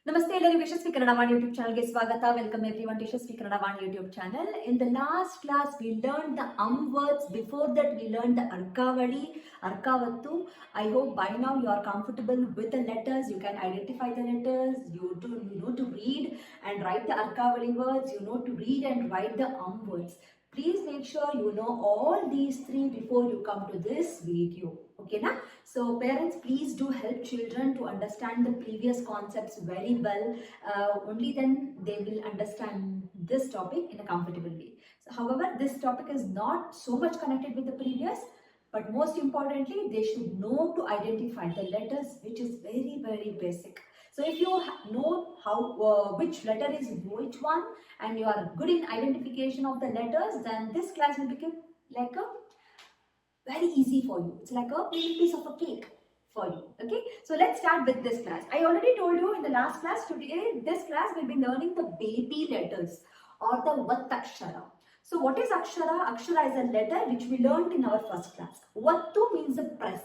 Namaste, ಎಲ್ಲರಿಗೂ ಯಶಸ್ವಿ Kannada Vani YouTube ಚಾನಲ್ಗೆ ಸ್ವಾಗತ. Welcome everyone to Yashasvi Kannada Vani YouTube channel. In the last class we learned the words. Before that we learned the arkavali, arkavattu. I hope by now you are comfortable with the letters. You can identify the letters. You know to read and write the arkavali words. You know to read and write the words. Please make sure you know all these three before you come to this video. Okay, na? So parents, please do help children to understand the previous concepts very well. Only then they will understand this topic in a comfortable way. So, however, this topic is not so much connected with the previous, but most importantly, they should know to identify the letters, which is very, very basic. So if you know how which letter is which one and you are good in identification of the letters, then this class will become like a very easy for you. It's like a piece of a cake for you. Okay, so let's start with this class. I already told you in the last class. Today this class will be learning the baby letters or the Otthakshara. So what is Akshara? Akshara is a letter which we learned in our first class. Vattu means the press.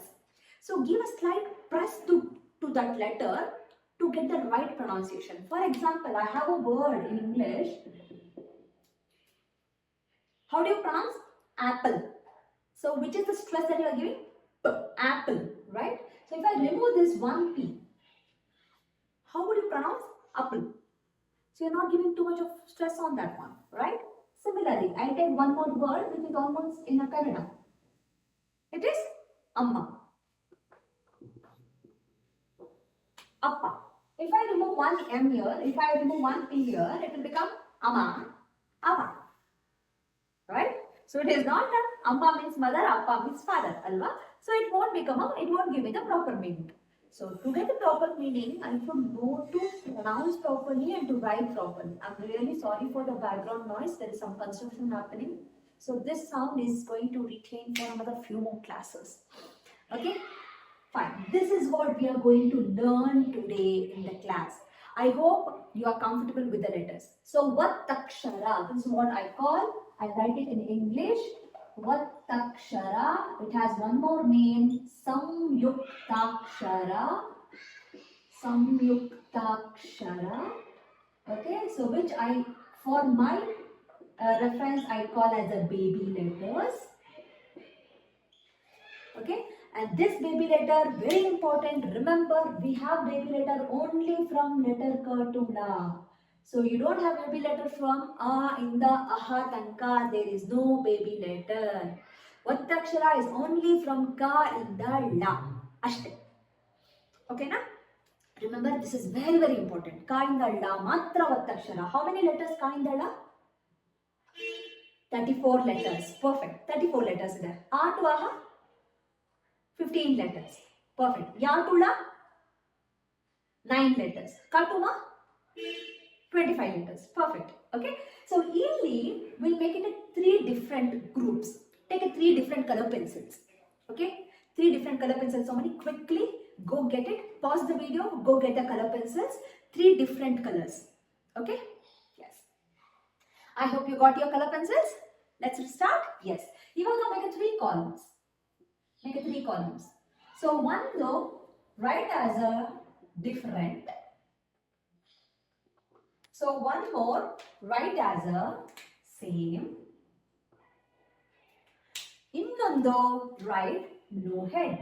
So give a slight press to that letter to get the right pronunciation. For example, I have a word in English. How do you pronounce apple? So which is the stress that you are giving? P, apple, right? So if I remove this one P, how would you pronounce apple? So you're not giving too much of stress on that one, right? Similarly, I take one more word which is almost in a Kannada. It is amma. Appa. If I remove one M here, if I remove one P here, it will become Amma, Appa. Right? So it is not that Amma means mother, Appa means father, alva. So it won't become it won't give me the proper meaning. So to get the proper meaning, I should know to pronounce properly and to write properly. I'm really sorry for the background noise. There is some construction happening. So this sound is going to retain for another few more classes. Okay? Fine. This is what we are going to learn today in the class. I hope you are comfortable with the letters. So Otthakshara, this is what I call, I write it in English. Otthakshara, it has one more name, Samyuktakshara. Samyuktakshara. Okay, so which I, for my reference, I call as the baby letters. Okay. And this baby letter, very important. Remember, we have baby letter only from letter K to La. So you don't have baby letter from A in the Aha Tanka. There is no baby letter. Otthakshara is only from Ka in the La. Ashte. Okay, na? Remember, this is very, very important. Ka in the La, matra Otthakshara. How many letters Ka in the La? 34 letters. Perfect. 34 letters there. A to Aha? 15 letters. Perfect. Ya to La? 9 letters. Ka to Ma? 25 letters. Perfect. Okay. So easily we'll make it a 3 different groups. Take a 3 different color pencils. Okay. 3 different color pencils. So many quickly go get it. Pause the video. Go get the color pencils. 3 different colors. Okay. Yes. I hope you got your color pencils. Let's start. Yes. Ivaga make a 3 columns. Make a 3 columns. So one though, write as a different. So one more, write as a same. Innondu, write no head.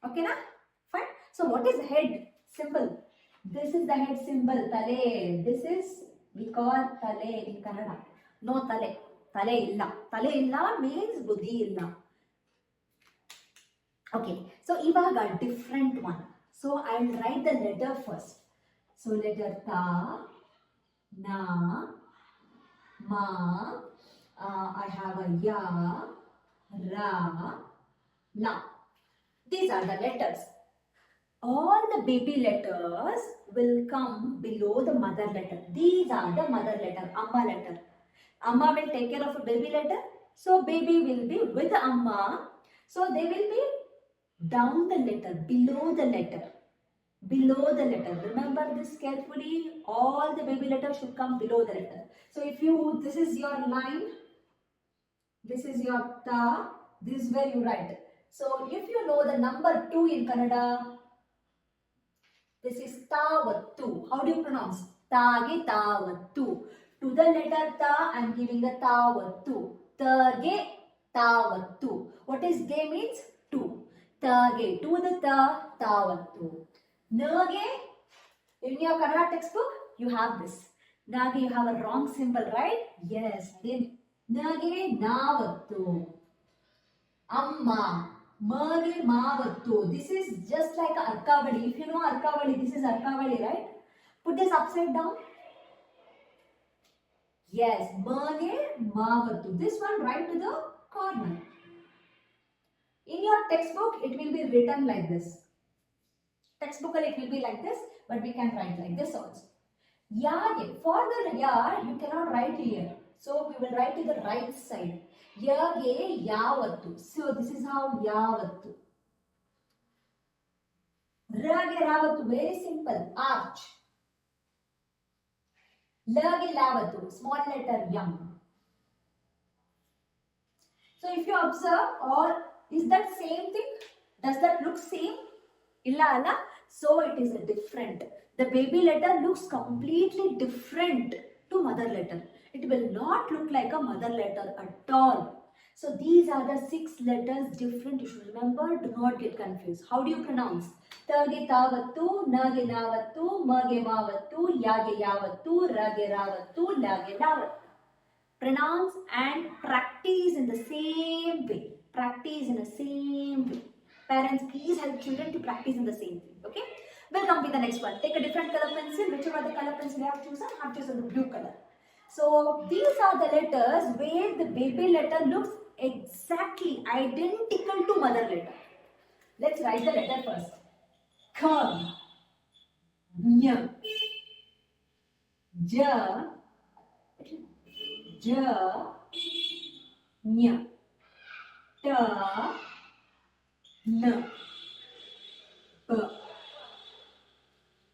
Okay, na? Fine. So what is head symbol? This is the head symbol, tale. This is, we call tale in Kannada. No tale. Tale illa. Tale illa means buddhi illa. Okay. So ivaga different one. So I will write the letter first. So letter ta, na, ma. I have a ya, ra, la. These are the letters. All the baby letters will come below the mother letter. These are the mother letter, amma letter. Amma will take care of a baby letter. So baby will be with Amma. So they will be down the letter, below the letter. Below the letter. Remember this carefully. All the baby letters should come below the letter. So if you, this is your line. This is your ta. This is where you write. So if you know the number 2 in Kannada, this is tavattu. How do you pronounce? Tage tavattu. To the letter ta, I am giving the tavattu. Tage tavattu. What is ge means? To. Tage. To the ta, tavattu. Nage. In your Kannada textbook, you have this. Nage, you have a wrong symbol, right? Yes. Then nage navattu. Amma. Mage mavattu. This is just like a Arkavali. If you know Arkavali, this is Arkavali, right? Put this upside down. Yes, mage mavattu. This one right to the corner. In your textbook, it will be written like this. Textbookally, it will be like this, but we can write like this also. Yage. For the ya, you cannot write here. So we will write to the right side. Yage yavattu. So this is how yavattu. Rage ravattu. Very simple. Arch. Lage lavattu. Small letter yam. So if you observe, or is that same thing? Does that look same? Illa alla. So it is different. The baby letter looks completely different to mother letter. It will not look like a mother letter at all. So these are the 6 letters different. You should remember. Do not get confused. How do you pronounce? Tage tavattu, nage navattu, mage mavattu, yage yavattu, rage ravattu, lage lavattu. Pronounce and practice in the same way. Practice in the same way. Parents, please help children to practice in the same way. Okay? We'll come with the next one. Take a different color pencil. Whichever the color pencil you have chosen, I have chosen the blue color. So these are the letters where the baby letter looks exactly identical to mother letter. Let's write the letter first. K, Nya, Ja, Ja, Nya, Ta, Na, P.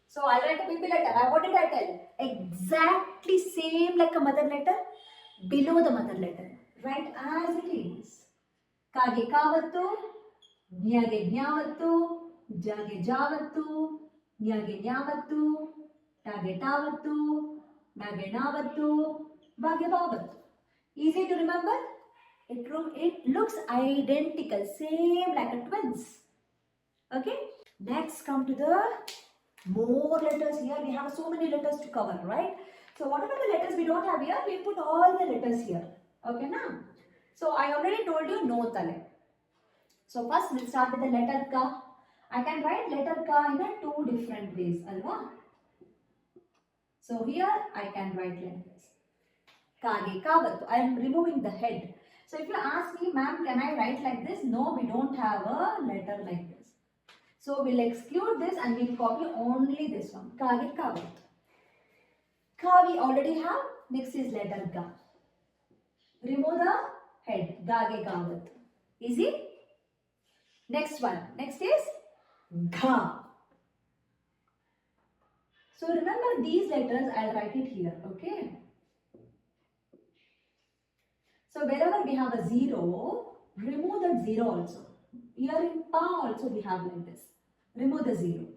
So I'll write a baby letter. What did I tell? Exactly same like a mother letter, below the mother letter. Write as it is. Kage kavattu, nyage gnavattu, jage javattu, nyage gnavattu, tage tavattu, nage navattu, bage bavattu. Easy to remember? It looks identical, same like a twins. Okay? Next, come to the more letters here. We have so many letters to cover, right? So whatever the letters we don't have here, we put all the letters here. Okay, now? So I already told you no tale. So first we'll start with the letter Ka. I can write letter Ka in a 2 different ways, alva? So here I can write like this. Kage kavattu. I am removing the head. So if you ask me, ma'am, can I write like this? No, we don't have a letter like this. So we'll exclude this and we'll copy only this one. Kage kavattu. Ka we already have. Next is letter Ga. Remove the head. Gage kavattu. Easy? Next one. Next is Gha. So remember these letters, I'll write it here. Okay? So wherever we have a 0, remove that 0 also. Here in Pa also we have like this. Remove the 0.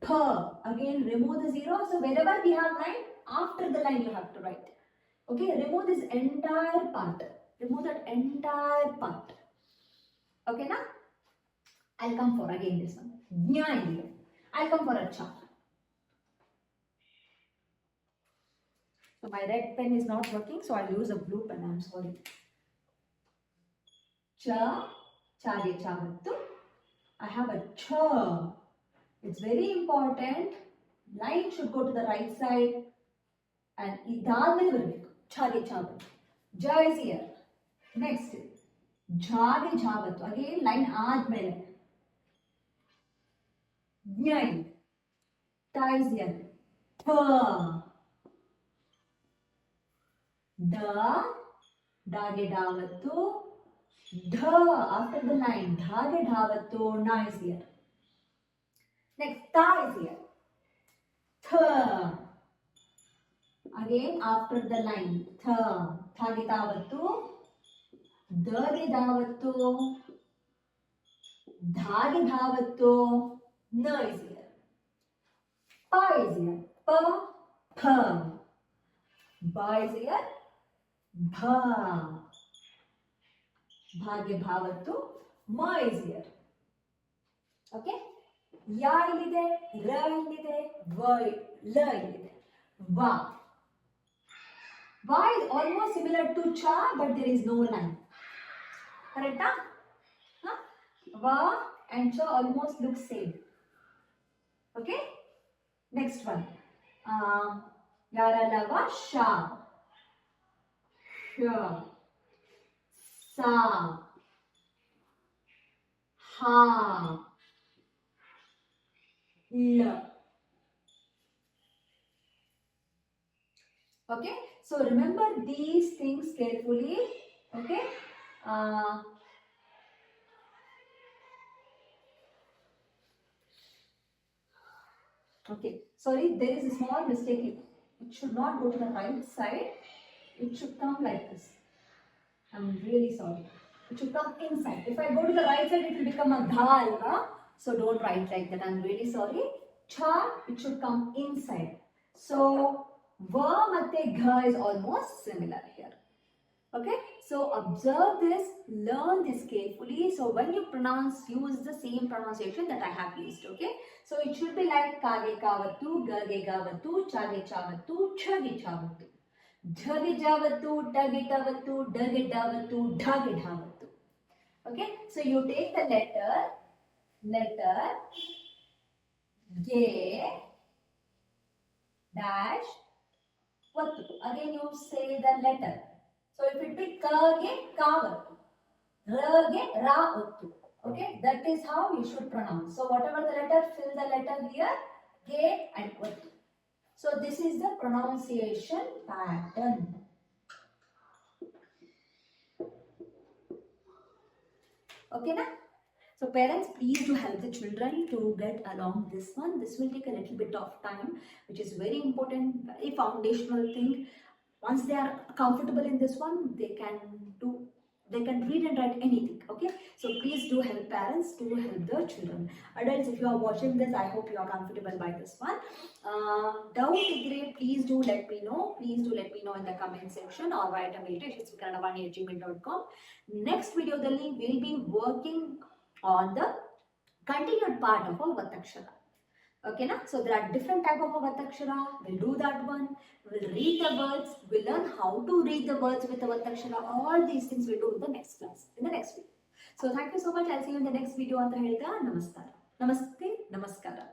Pa. Again remove the 0. So wherever we have line, after the line you have to write. Okay, remove this entire part. Remove that entire part. Okay, now? I'll come for again this one. Nya in here. I'll come for a cha. So my red pen is not working, so I'll use a blue pen. I'm sorry. Cha, chage chavattu. I have a cha. It's very important. Line should go to the right side. And idadmele barbeku. Chage chavattu. Ja is here. Next. Jage javattu. Again line aadmele. Nya. Ta is here. Ta. Da. Dage davattu. Dha. After the line. Dhage dhavattu. Na is here. Next. Ta is here. Tha. Again after the line. Tha. Thage davattu. Dage davattu. Dhage dhavattu. No is here. Pa is here. Pa, pa. Ba is here. Bha. Bhage bhavattu. Ma is here. Okay? Ya illide, ra illide, va, la illide. Va. Va is almost similar to cha, but there is no line. Correct? Huh? Va and cha almost look same. Okay? Next one. Yara lava sha. Sha. Sa. Ha. La. Okay, so remember these things carefully. Okay, okay, sorry, there is a small mistake. It should not go to the right side. It should come like this. I'm really sorry. It should come inside. If I go to the right side, it will become a dhal. So don't write like that. I'm really sorry. Cha, it should come inside. So va matte gha is almost similar here. Okay, so observe this, learn this carefully. So when you pronounce, use the same pronunciation that I have used. Okay, so it should be like kage kavattu, gage gavattu, chage chavattu, chage chavattu, dhage javattu, tage tavattu, dage davattu, dhage dhavattu. Okay, so you take the letter ge dash vattu. Again you say the letter. So if it be kage kavattu, rage ra ottu. Okay, that is how you should pronounce. So whatever the letter, fill the letter here, ge and ottu. So this is the pronunciation pattern. Okay, na? So parents, please do help the children to get along this one. This will take a little bit of time, which is very important, very foundational thing. Once they are comfortable in this one, they can read and write anything. Okay, so please do help parents to help the children. Adults, if you are watching this, I hope you are comfortable by this one. Doubt degree, please do let me know. Please do let me know in the comment section or write a mail to yashaswikannadavaani@gmail.com. Next video, the link will be working on the continued part of our Otthakshara. Okay, na? So there are different type of Otthakshara. We'll do that one. We'll read the words. We'll learn how to read the words with the Otthakshara. All these things we'll do in the next class, in the next video. So thank you so much. I'll see you in the next video. Anta helta namaskara. Namaste, namaskara.